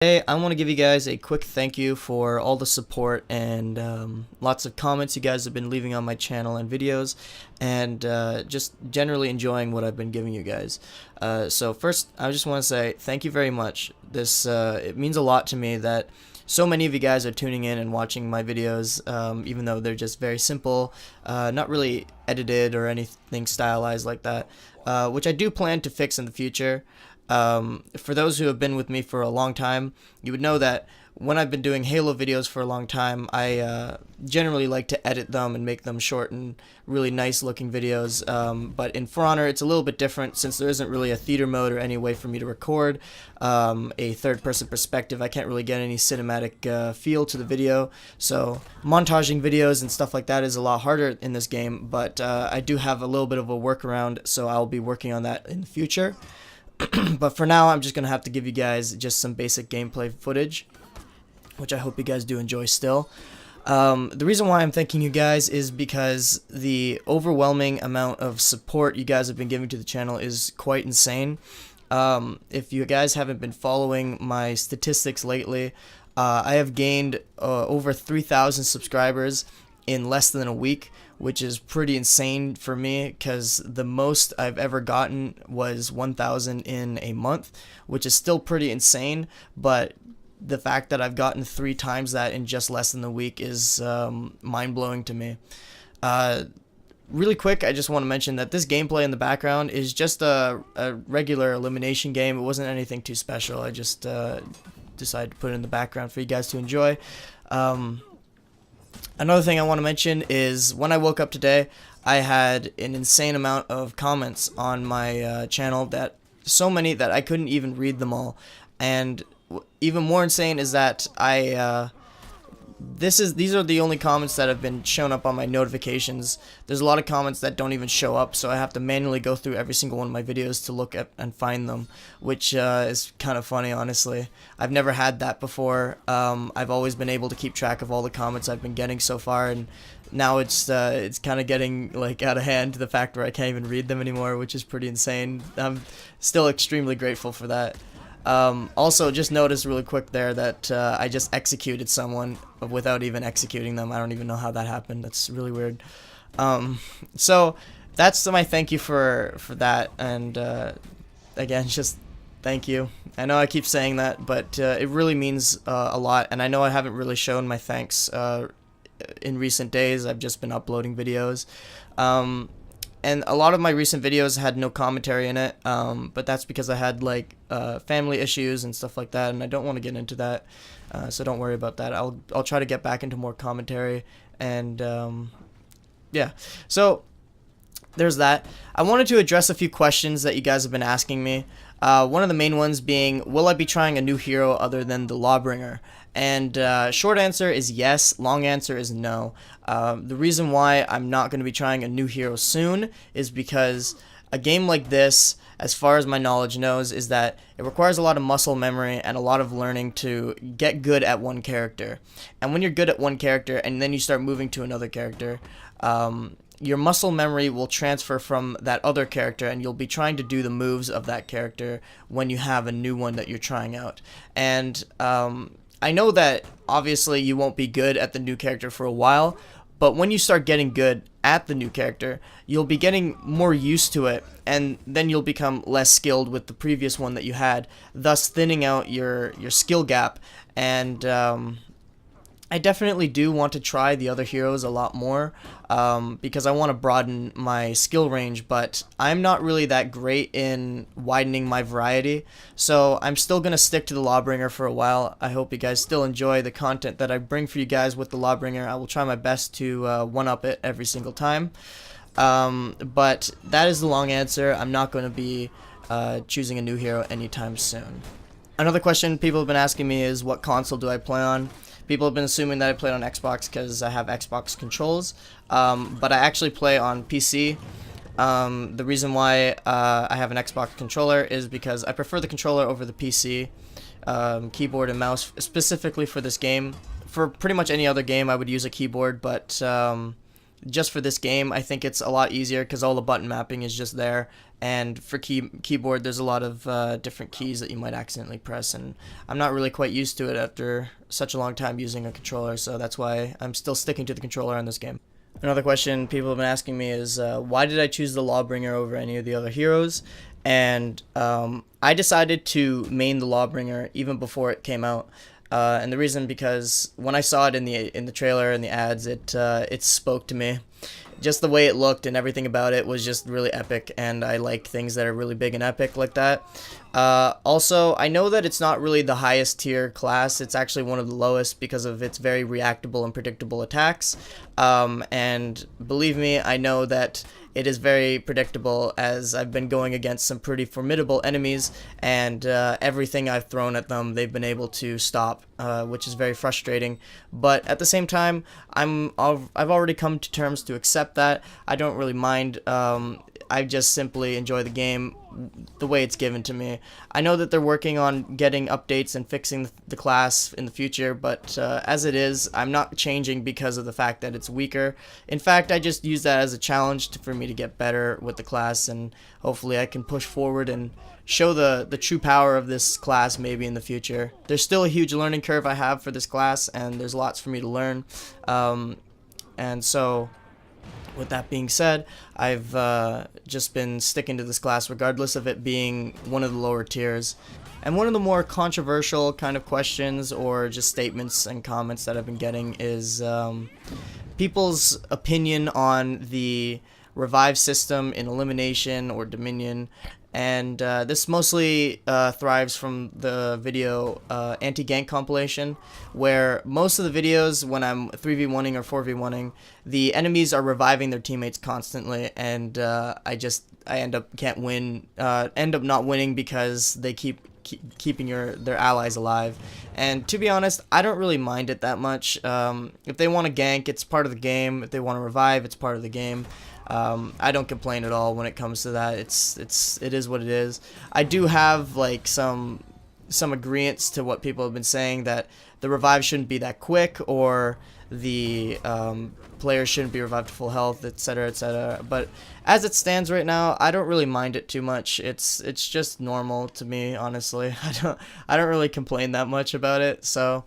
Hey, I want to give you guys a quick thank you for all the support and lots of comments you guys have been leaving on my channel and videos, and just generally enjoying what I've been giving you guys. So first, I just want to say thank you very much. It means a lot to me that so many of you guys are tuning in and watching my videos, even though they're just very simple, not really edited or anything stylized like that, which I do plan to fix in the future. For those who have been with me for a long time, you would know that when I've been doing Halo videos for a long time, I generally like to edit them and make them short and really nice looking videos. But in For Honor, it's a little bit different since there isn't really a theater mode or any way for me to record a third person perspective. I can't really get any cinematic feel to the video. So montaging videos and stuff like that is a lot harder in this game, but I do have a little bit of a workaround, so I'll be working on that in the future. But for now, I'm just going to have to give you guys just some basic gameplay footage, which I hope you guys do enjoy still. The reason why I'm thanking you guys is because the overwhelming amount of support you guys have been giving to the channel is quite insane. If you guys haven't been following my statistics lately, I have gained over 3,000 subscribers in less than a week, which is pretty insane for me because the most I've ever gotten was 1,000 in a month, which is still pretty insane, but the fact that I've gotten 3 times that in just less than a week is mind-blowing to me. Really quick, I just want to mention that this gameplay in the background is just a regular elimination game. It wasn't anything too special. I just decided to put it in the background for you guys to enjoy. Another thing I want to mention is when I woke up today, I had an insane amount of comments on my channel, that so many that I couldn't even read them all. And even more insane is that these are the only comments that have been shown up on my notifications. There's a lot of comments that don't even show up, so I have to manually go through every single one of my videos to look at and find them, which is kind of funny, honestly. I've never had that before. I've always been able to keep track of all the comments I've been getting so far, and now it's kind of getting like out of hand to the fact where I can't even read them anymore, which is pretty insane. I'm still extremely grateful for that. Also, just notice really quick there that I just executed someone without even executing them. I don't even know how that happened. That's really weird. So that's my thank you for that, and again, just thank you. I know I keep saying that, but it really means a lot, and I know I haven't really shown my thanks in recent days. I've just been uploading videos. And a lot of my recent videos had no commentary in it, but that's because I had like family issues and stuff like that, and I don't want to get into that, so don't worry about that. I'll try to get back into more commentary, and yeah. So there's that. I wanted to address a few questions that you guys have been asking me. One of the main ones being, will I be trying a new hero other than the Lawbringer? And short answer is yes, long answer is no. The reason why I'm not going to be trying a new hero soon is because a game like this, as far as my knowledge knows, is that it requires a lot of muscle memory and a lot of learning to get good at one character. And when you're good at one character and then you start moving to another character, your muscle memory will transfer from that other character, and you'll be trying to do the moves of that character when you have a new one that you're trying out. And I know that obviously you won't be good at the new character for a while, but when you start getting good at the new character, you'll be getting more used to it, and then you'll become less skilled with the previous one that you had, thus thinning out your skill gap. And I definitely do want to try the other heroes a lot more, because I want to broaden my skill range, but I'm not really that great in widening my variety, so I'm still going to stick to the Lawbringer for a while. I hope you guys still enjoy the content that I bring for you guys with the Lawbringer. I will try my best to one-up it every single time, but that is the long answer. I'm not going to be choosing a new hero anytime soon. Another question people have been asking me is, what console do I play on? People have been assuming that I play on Xbox because I have Xbox controls, but I actually play on PC. The reason why I have an Xbox controller is because I prefer the controller over the PC, keyboard and mouse, specifically for this game. For pretty much any other game, I would use a keyboard, but just for this game, I think it's a lot easier because all the button mapping is just there. And for keyboard, there's a lot of different keys that you might accidentally press, and I'm not really quite used to it after such a long time using a controller, so that's why I'm still sticking to the controller on this game. Another question people have been asking me is, why did I choose the Lawbringer over any of the other heroes? And I decided to main the Lawbringer even before it came out. And the reason, because when I saw it in the trailer and the ads, it spoke to me. Just the way it looked and everything about it was just really epic, and I like things that are really big and epic like that. Also, I know that it's not really the highest tier class. It's actually one of the lowest because of its very reactable and predictable attacks. And believe me, I know that it is very predictable, as I've been going against some pretty formidable enemies, and everything I've thrown at them they've been able to stop, which is very frustrating. But at the same time, I've already come to terms to accept that. I don't really mind. I just simply enjoy the game the way it's given to me. I know that they're working on getting updates and fixing the class in the future, but as it is, I'm not changing because of the fact that it's weaker. In fact, I just use that as a challenge for me to get better with the class, and hopefully I can push forward and show the true power of this class maybe in the future. There's still a huge learning curve I have for this class, and there's lots for me to learn. And so, with that being said, I've just been sticking to this class regardless of it being one of the lower tiers. And one of the more controversial kind of questions or just statements and comments that I've been getting is people's opinion on the revive system in Elimination or Dominion. And this mostly thrives from the video anti-gank compilation, where most of the videos when I'm 3v1ing or 4v1ing, the enemies are reviving their teammates constantly, and I end up not winning because they keep keeping their allies alive. And to be honest, I don't really mind it that much. If they want to gank, it's part of the game. If they want to revive, it's part of the game. I don't complain at all when it comes to that. It is what it is. I do have like some agreements to what people have been saying, that the revive shouldn't be that quick, or the players shouldn't be revived to full health, etc., etc. But as it stands right now, I don't really mind it too much. It's just normal to me, honestly. I don't really complain that much about it. So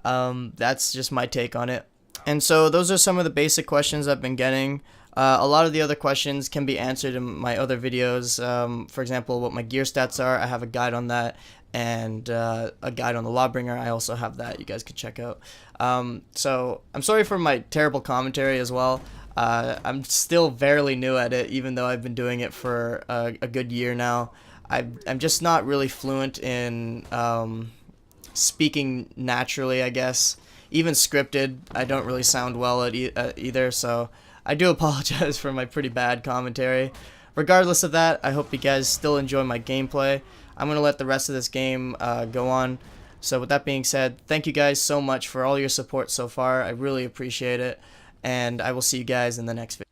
that's just my take on it. And so those are some of the basic questions I've been getting. A lot of the other questions can be answered in my other videos. For example, what my gear stats are, I have a guide on that, and a guide on the Lawbringer, I also have that you guys could check out. So I'm sorry for my terrible commentary as well. I'm still fairly new at it, even though I've been doing it for a good year now. I'm just not really fluent in speaking naturally, I guess. Even scripted, I don't really sound well at either, so I do apologize for my pretty bad commentary. Regardless of that, I hope you guys still enjoy my gameplay. I'm going to let the rest of this game go on. So with that being said, thank you guys so much for all your support so far. I really appreciate it. And I will see you guys in the next video.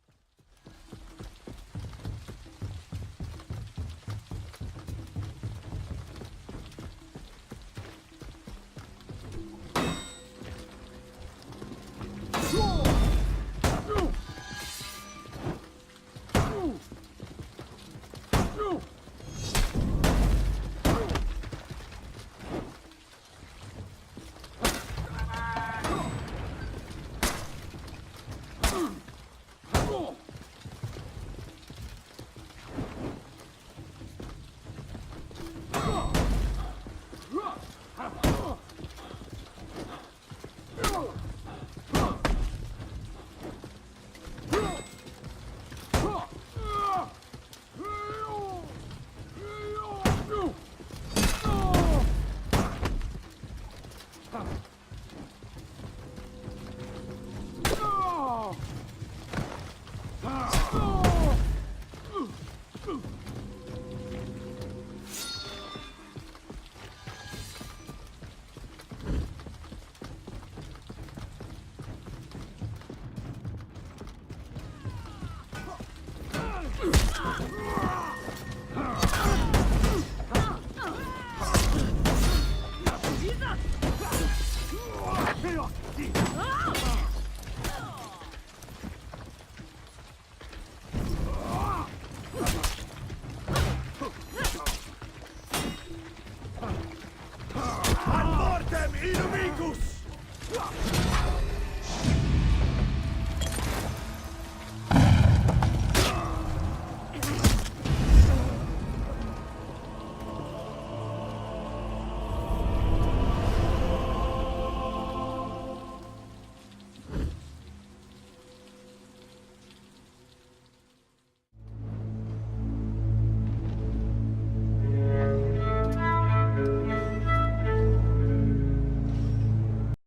Inimicus!